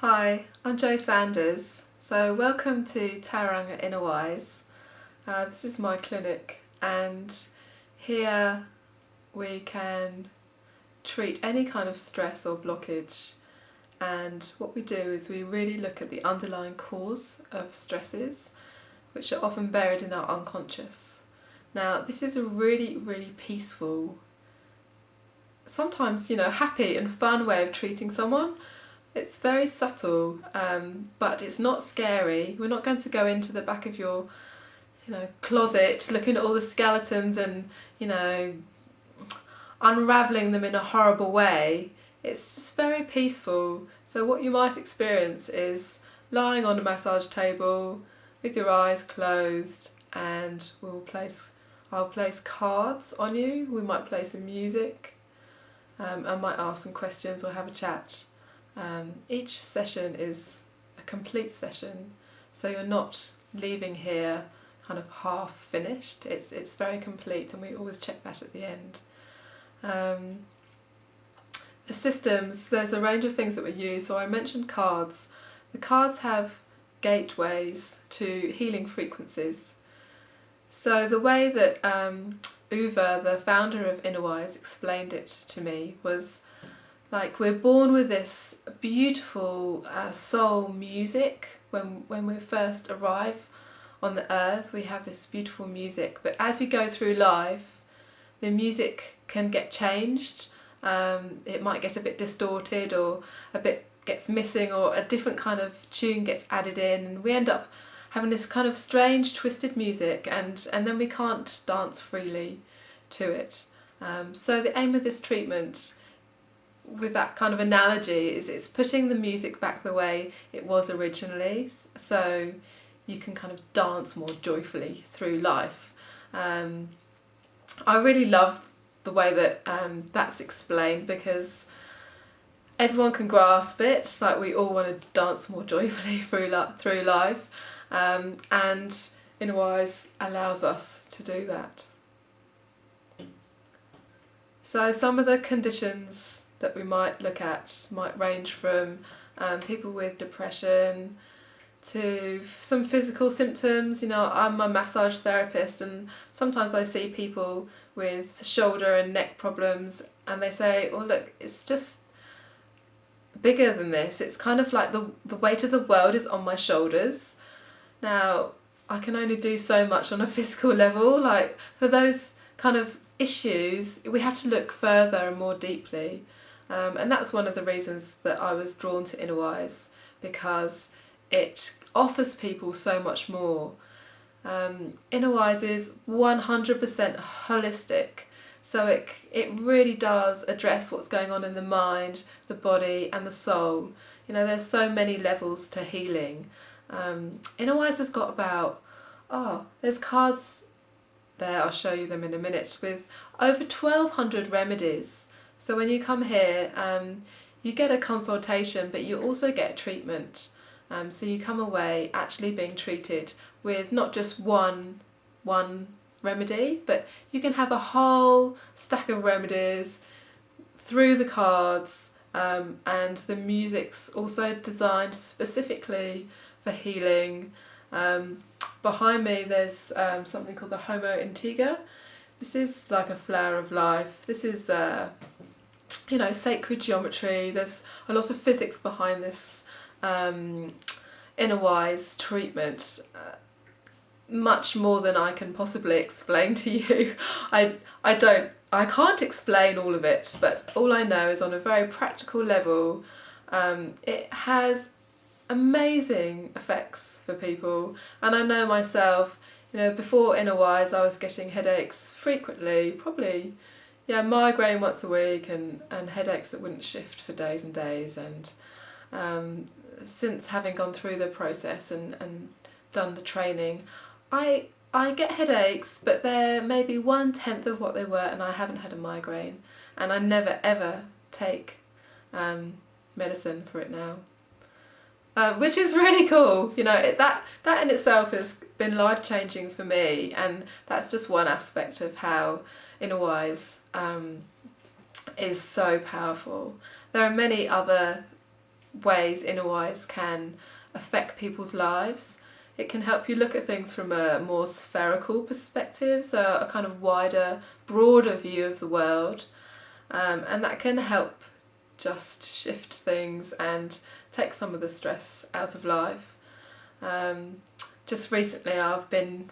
Hi, I'm Jo Sanders. So welcome to Tauranga Innerwise. This is my clinic, and here we can treat any kind of stress or blockage. And what we do is we really look at the underlying cause of stresses, which are often buried in our unconscious. Now, this is a really, really peaceful, sometimes, happy and fun way of treating someone. It's very subtle, but it's not scary. We're not going to go into the back of your, closet, looking at all the skeletons and, unravelling them in a horrible way. It's just very peaceful. So what you might experience is lying on a massage table with your eyes closed, and I'll place cards on you. We might play some music. I might ask some questions or have a chat. Each session is a complete session, so you're not leaving here kind of half finished. It's very complete, and we always check that at the end. The systems, there's a range of things that we use. So I mentioned cards. The cards have gateways to healing frequencies. So the way that Uwe, the founder of Innerwise, explained it to me was like we're born with this beautiful soul music. When we first arrive on the earth, we have this beautiful music, but as we go through life, the music can get changed. It might get a bit distorted, or a bit gets missing, or a different kind of tune gets added in, and we end up having this kind of strange twisted music, and then we can't dance freely to it. So the aim of this treatment, with that kind of analogy, is it's putting the music back the way it was originally, so you can kind of dance more joyfully through life. I really love the way that that's explained, because everyone can grasp it. Like, we all want to dance more joyfully through life, and Innerwise allows us to do that. So some of the conditions that we might look at might range from people with depression to some physical symptoms. I'm a massage therapist, and sometimes I see people with shoulder and neck problems, and they say, oh look, it's just bigger than this. It's kind of like the weight of the world is on my shoulders. Now, I can only do so much on a physical level. Like, for those kind of issues, we have to look further and more deeply. And that's one of the reasons that I was drawn to Innerwise, because it offers people so much more. Innerwise is 100% holistic, so it really does address what's going on in the mind, the body and the soul. There's so many levels to healing. Innerwise has got about, there's cards there, I'll show you them in a minute, with over 1,200 remedies. So when you come here, you get a consultation, but you also get treatment. So you come away actually being treated with not just one remedy, but you can have a whole stack of remedies through the cards, and the music's also designed specifically for healing. Behind me there's something called the Homo Integer. This is like a flower of life. This is sacred geometry. There's a lot of physics behind this Innerwise treatment, much more than I can possibly explain to you. I can't explain all of it, but all I know is, on a very practical level, it has amazing effects for people. And I know myself, before Innerwise I was getting headaches frequently, probably migraine once a week, and headaches that wouldn't shift for days and days. And since having gone through the process and done the training, I get headaches, but they're maybe 1/10 of what they were, and I haven't had a migraine, and I never ever take medicine for it now, which is really cool. That in itself has been life-changing for me, and that's just one aspect of how Innerwise is so powerful. There are many other ways Innerwise can affect people's lives. It can help you look at things from a more spherical perspective, so a kind of wider, broader view of the world, and that can help just shift things and take some of the stress out of life. Just recently I've been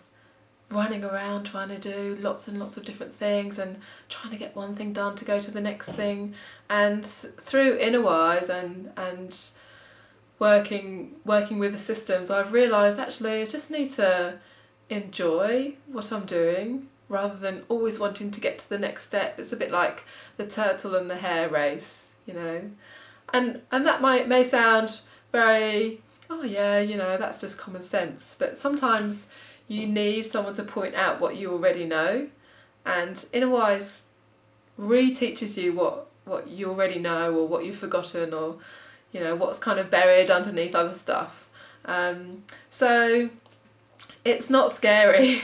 running around trying to do lots and lots of different things and trying to get one thing done to go to the next thing, and through Innerwise and working with the systems, I've realised actually I just need to enjoy what I'm doing rather than always wanting to get to the next step. It's a bit like the turtle and the hare race, you know, and that may sound very, oh yeah, you know, that's just common sense, but sometimes you need someone to point out what you already know, and Innerwise reteaches you what you already know, or what you've forgotten, or you know what's kind of buried underneath other stuff. So it's not scary.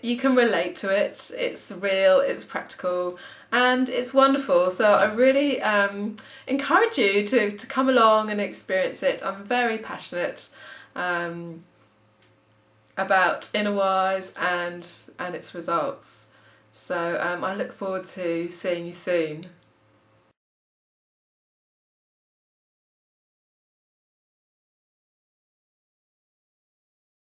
You can relate to it. It's real. It's practical, and it's wonderful. So I really encourage you to come along and experience it. I'm very passionate about Innerwise and its results. So I look forward to seeing you soon.